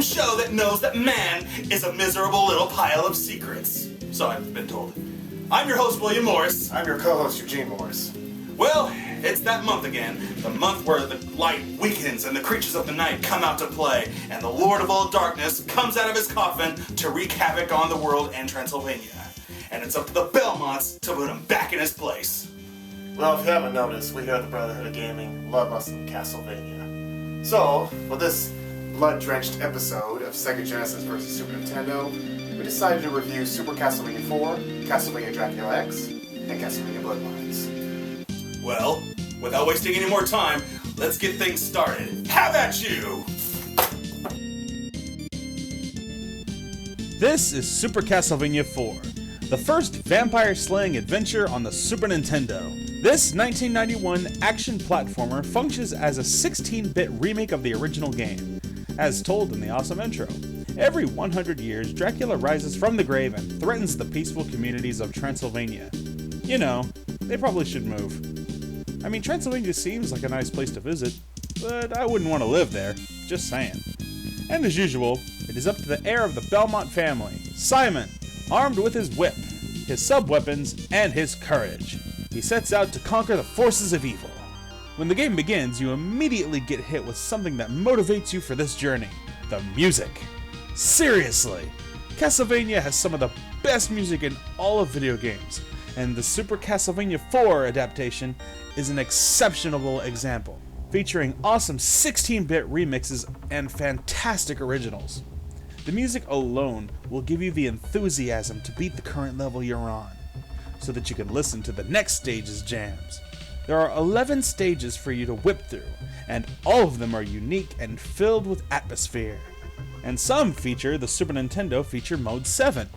show that knows that man is a miserable little pile of secrets. So I've been told. I'm your host, William Morris. I'm your co-host, Eugene Morris. Well, it's that month again. The month where the light weakens and the creatures of the night come out to play, and the Lord of all darkness comes out of his coffin to wreak havoc on the world and Transylvania. And it's up to the Belmonts to put him back in his place. Well, if you haven't noticed, we here at the Brotherhood of Gaming love us some Castlevania. So, for this blood-drenched episode of Sega Genesis vs. Super Nintendo, we decided to review Super Castlevania 4, Castlevania Dracula X, and Castlevania Bloodlines. Well, without wasting any more time, let's get things started. Have at you! This is Super Castlevania 4, the first vampire-slaying adventure on the Super Nintendo. This 1991 action platformer functions as a 16-bit remake of the original game, as told in the awesome intro. Every 100 years, Dracula rises from the grave and threatens the peaceful communities of Transylvania. You know, they probably should move. I mean, Transylvania seems like a nice place to visit, but I wouldn't want to live there, just saying. And as usual, it is up to the heir of the Belmont family, Simon, armed with his whip, his sub-weapons, and his courage. He sets out to conquer the forces of evil. When the game begins, you immediately get hit with something that motivates you for this journey, the music. Seriously, Castlevania has some of the best music in all of video games, and the Super Castlevania 4 adaptation is an exceptional example, featuring awesome 16-bit remixes and fantastic originals. The music alone will give you the enthusiasm to beat the current level you're on, so that you can listen to the next stage's jams. There are 11 stages for you to whip through, and all of them are unique and filled with atmosphere. And some feature the Super Nintendo Feature Mode 7.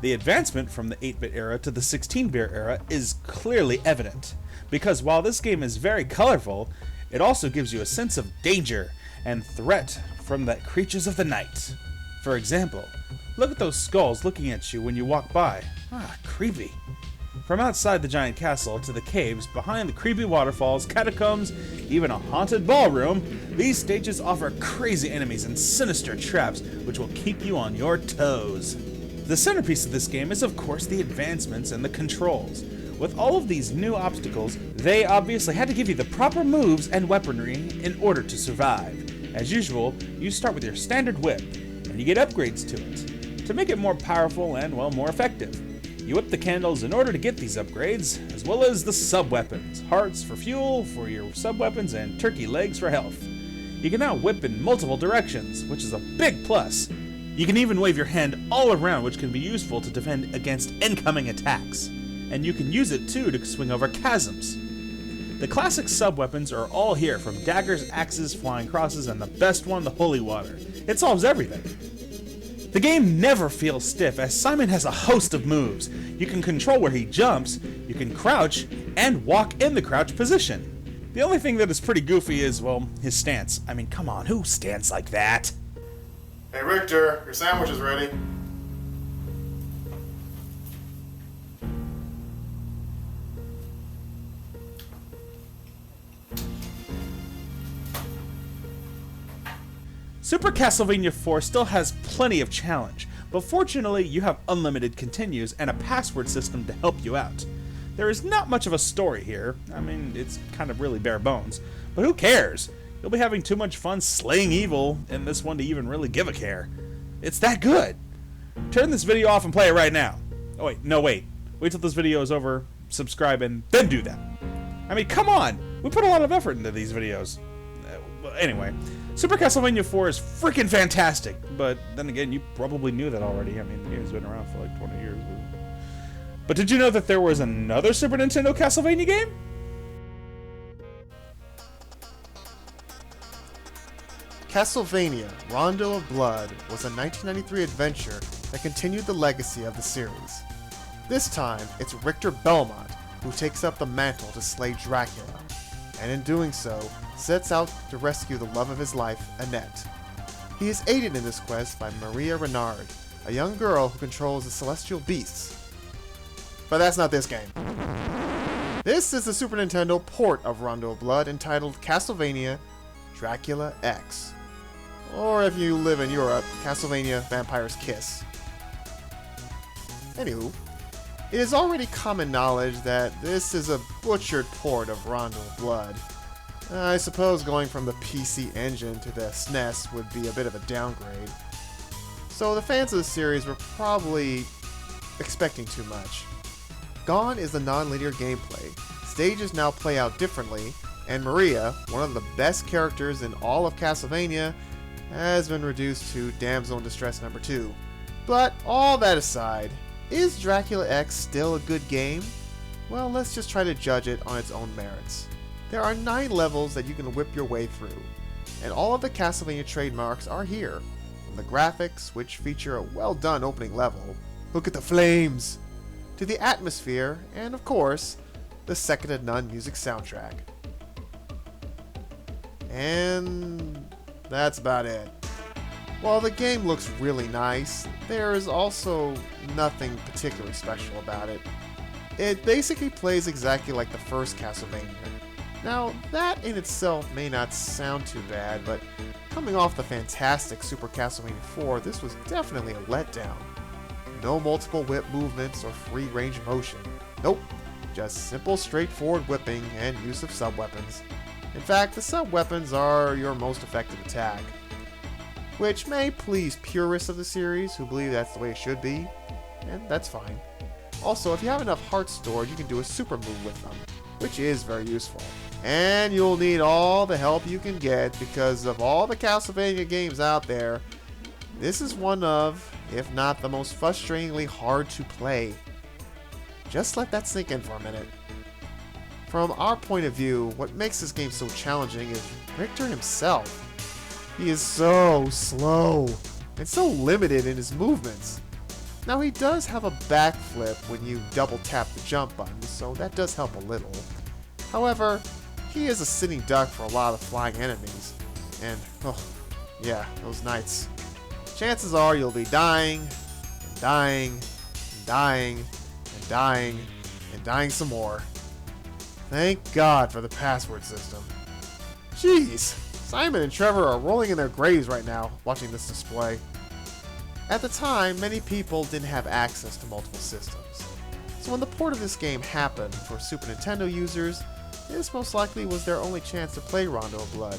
The advancement from the 8-bit era to the 16-bit era is clearly evident, because while this game is very colorful, it also gives you a sense of danger and threat from the creatures of the night. For example, look at those skulls looking at you when you walk by. Creepy. From outside the giant castle to the caves, behind the creepy waterfalls, catacombs, even a haunted ballroom, these stages offer crazy enemies and sinister traps which will keep you on your toes. The centerpiece of this game is of course the advancements and the controls. With all of these new obstacles, they obviously had to give you the proper moves and weaponry in order to survive. As usual, you start with your standard whip, and you get upgrades to it, to make it more powerful and, well, more effective. You whip the candles in order to get these upgrades, as well as the sub-weapons, hearts for fuel for your sub-weapons, and turkey legs for health. You can now whip in multiple directions, which is a big plus. You can even wave your hand all around, which can be useful to defend against incoming attacks. And you can use it too to swing over chasms. The classic sub-weapons are all here, from daggers, axes, flying crosses, and the best one, the holy water. It solves everything. The game never feels stiff, as Simon has a host of moves. You can control where he jumps, you can crouch, and walk in the crouch position. The only thing that is pretty goofy is, well, his stance. I mean, come on, who stands like that? Hey Richter, your sandwich is ready. Super Castlevania 4 still has plenty of challenge, but fortunately you have unlimited continues and a password system to help you out. There is not much of a story here. I mean, it's kind of really bare bones, but who cares? You'll be having too much fun slaying evil in this one to even really give a care. It's that good. Turn this video off and play it right now. Oh wait, no wait. Wait till this video is over, subscribe, and then do that. I mean, come on! We put a lot of effort into these videos. Anyway, Super Castlevania 4 is freaking fantastic, but then again, you probably knew that already. I mean, the game's been around for like 20 years. But did you know that there was another Super Nintendo Castlevania game? Castlevania Rondo of Blood was a 1993 adventure that continued the legacy of the series. This time, it's Richter Belmont who takes up the mantle to slay Dracula, and in doing so, sets out to rescue the love of his life, Annette. He is aided in this quest by Maria Renard, a young girl who controls the celestial beasts. But that's not this game. This is the Super Nintendo port of Rondo of Blood entitled Castlevania Dracula X. or if you live in Europe, Castlevania Vampire's Kiss. Anywho, it is already common knowledge that this is a butchered port of Rondo of Blood. I suppose going from the PC Engine to the SNES would be a bit of a downgrade. So the fans of the series were probably expecting too much. Gone is the non-linear gameplay. Stages now play out differently, and Maria, one of the best characters in all of Castlevania, has been reduced to Damsel in Distress number 2. But all that aside, is Dracula X still a good game? Well, let's just try to judge it on its own merits. There are 9 levels that you can whip your way through, and all of the Castlevania trademarks are here. From the graphics, which feature a well-done opening level, look at the flames, to the atmosphere, and of course, the second to none music soundtrack. And that's about it. While the game looks really nice, there is also nothing particularly special about it. It basically plays exactly like the first Castlevania. Now, that in itself may not sound too bad, but coming off the fantastic Super Castlevania 4, this was definitely a letdown. No multiple whip movements or free range motion. Nope, just simple straightforward whipping and use of sub-weapons. In fact, the sub-weapons are your most effective attack, which may please purists of the series who believe that's the way it should be, and that's fine. Also, if you have enough hearts stored, you can do a super move with them, which is very useful. And you'll need all the help you can get because of all the Castlevania games out there, this is one of, if not the most frustratingly hard to play. Just let that sink in for a minute. From our point of view, what makes this game so challenging is Richter himself. He is so slow and so limited in his movements. Now he does have a backflip when you double tap the jump button, so that does help a little. However, he is a sitting duck for a lot of flying enemies. And, oh, yeah, those nights. Chances are you'll be dying, and dying, and dying, and dying, and dying some more. Thank God for the password system. Jeez, Simon and Trevor are rolling in their graves right now watching this display. At the time, many people didn't have access to multiple systems. So when the port of this game happened for Super Nintendo users, this most likely was their only chance to play Rondo of Blood.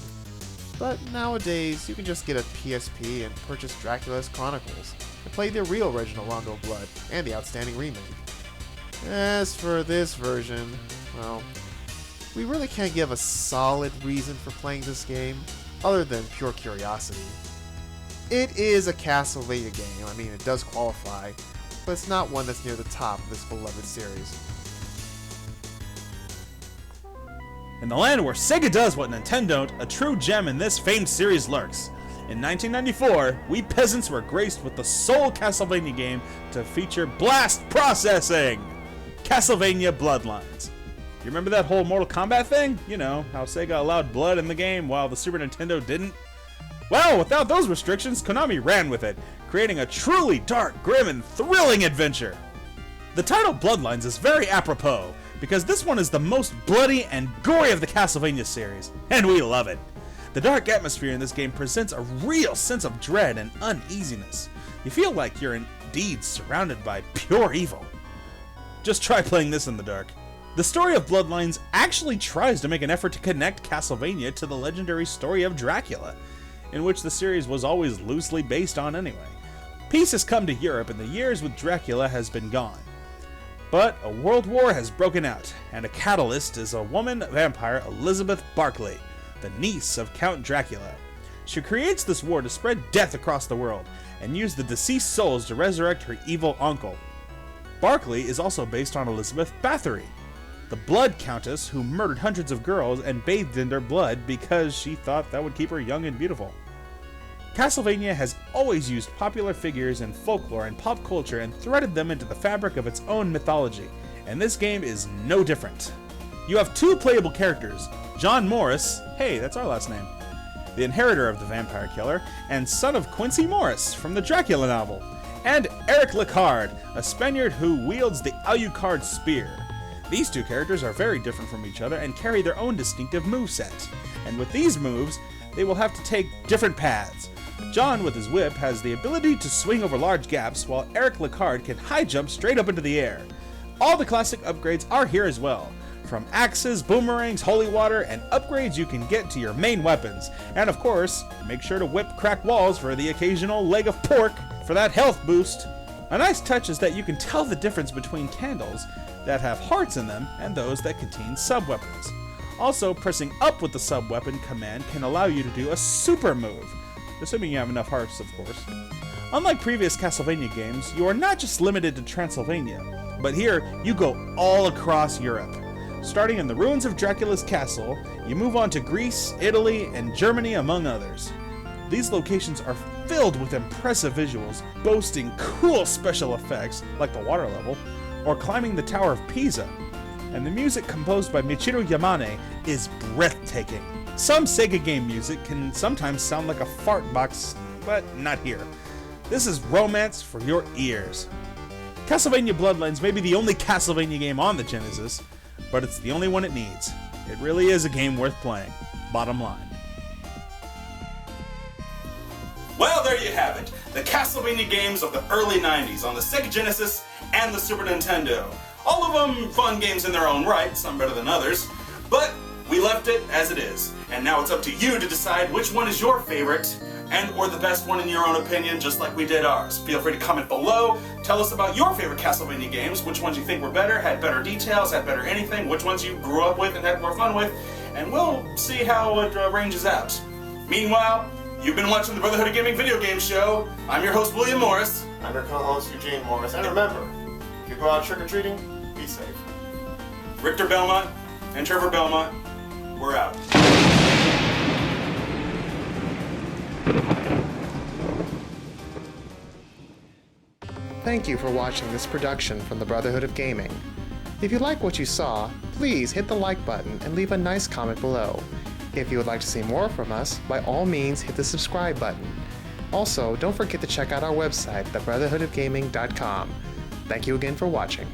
But nowadays, you can just get a PSP and purchase Dracula's Chronicles and play the real original Rondo of Blood and the outstanding remake. As for this version, well, we really can't give a solid reason for playing this game, other than pure curiosity. It is a Castlevania game, I mean it does qualify, but it's not one that's near the top of this beloved series. In the land where Sega does what Nintendo don't, a true gem in this famed series lurks. In 1994, we peasants were graced with the sole Castlevania game to feature blast processing! Castlevania Bloodlines. You remember that whole Mortal Kombat thing? You know, how Sega allowed blood in the game while the Super Nintendo didn't? Well, without those restrictions, Konami ran with it, creating a truly dark, grim, and thrilling adventure. The title Bloodlines is very apropos, because this one is the most bloody and gory of the Castlevania series, and we love it. The dark atmosphere in this game presents a real sense of dread and uneasiness. You feel like you're indeed surrounded by pure evil. Just try playing this in the dark. The story of Bloodlines actually tries to make an effort to connect Castlevania to the legendary story of Dracula, in which the series was always loosely based on anyway. Peace has come to Europe and the years with Dracula has been gone. But a world war has broken out, and a catalyst is a woman vampire, Elizabeth Barkley, the niece of Count Dracula. She creates this war to spread death across the world, and use the deceased souls to resurrect her evil uncle. Barkley is also based on Elizabeth Bathory, the Blood Countess who murdered hundreds of girls and bathed in their blood because she thought that would keep her young and beautiful. Castlevania has always used popular figures in folklore and pop culture and threaded them into the fabric of its own mythology, and this game is no different. You have 2 playable characters, John Morris, hey, that's our last name, the inheritor of the vampire killer, and son of Quincy Morris from the Dracula novel, and Eric Licard, a Spaniard who wields the Alucard spear. These 2 characters are very different from each other and carry their own distinctive moveset, and with these moves, they will have to take different paths. John, with his whip, has the ability to swing over large gaps, while Eric Lecard can high jump straight up into the air. All the classic upgrades are here as well, from axes, boomerangs, holy water, and upgrades you can get to your main weapons. And of course, make sure to whip crack walls for the occasional leg of pork for that health boost. A nice touch is that you can tell the difference between candles that have hearts in them and those that contain sub-weapons. Also, pressing up with the sub-weapon command can allow you to do a super move, assuming you have enough hearts, of course. Unlike previous Castlevania games, you are not just limited to Transylvania, but here you go all across Europe. Starting in the ruins of Dracula's castle, you move on to Greece, Italy, and Germany, among others. These locations are filled with impressive visuals, boasting cool special effects, like the water level, or climbing the Tower of Pisa. And the music composed by Michiru Yamane is breathtaking. Some Sega game music can sometimes sound like a fart box, but not here. This is romance for your ears. Castlevania Bloodlines may be the only Castlevania game on the Genesis, but it's the only one it needs. It really is a game worth playing. Bottom line. Well, there you have it. The Castlevania games of the early 90s on the Sega Genesis and the Super Nintendo. All of them fun games in their own right, some better than others, but we left it as it is. And now it's up to you to decide which one is your favorite and or the best one in your own opinion, just like we did ours. Feel free to comment below. Tell us about your favorite Castlevania games, which ones you think were better, had better details, had better anything, which ones you grew up with and had more fun with, and we'll see how it ranges out. Meanwhile, you've been watching the Brotherhood of Gaming video game show. I'm your host, William Morris. I'm your co-host, Eugene Morris. And remember, if you go out trick-or-treating, be safe. Richter Belmont and Trevor Belmont, we're out. Thank you for watching this production from the Brotherhood of Gaming. If you like what you saw, please hit the like button and leave a nice comment below. If you would like to see more from us, by all means hit the subscribe button. Also, don't forget to check out our website, thebrotherhoodofgaming.com. Thank you again for watching.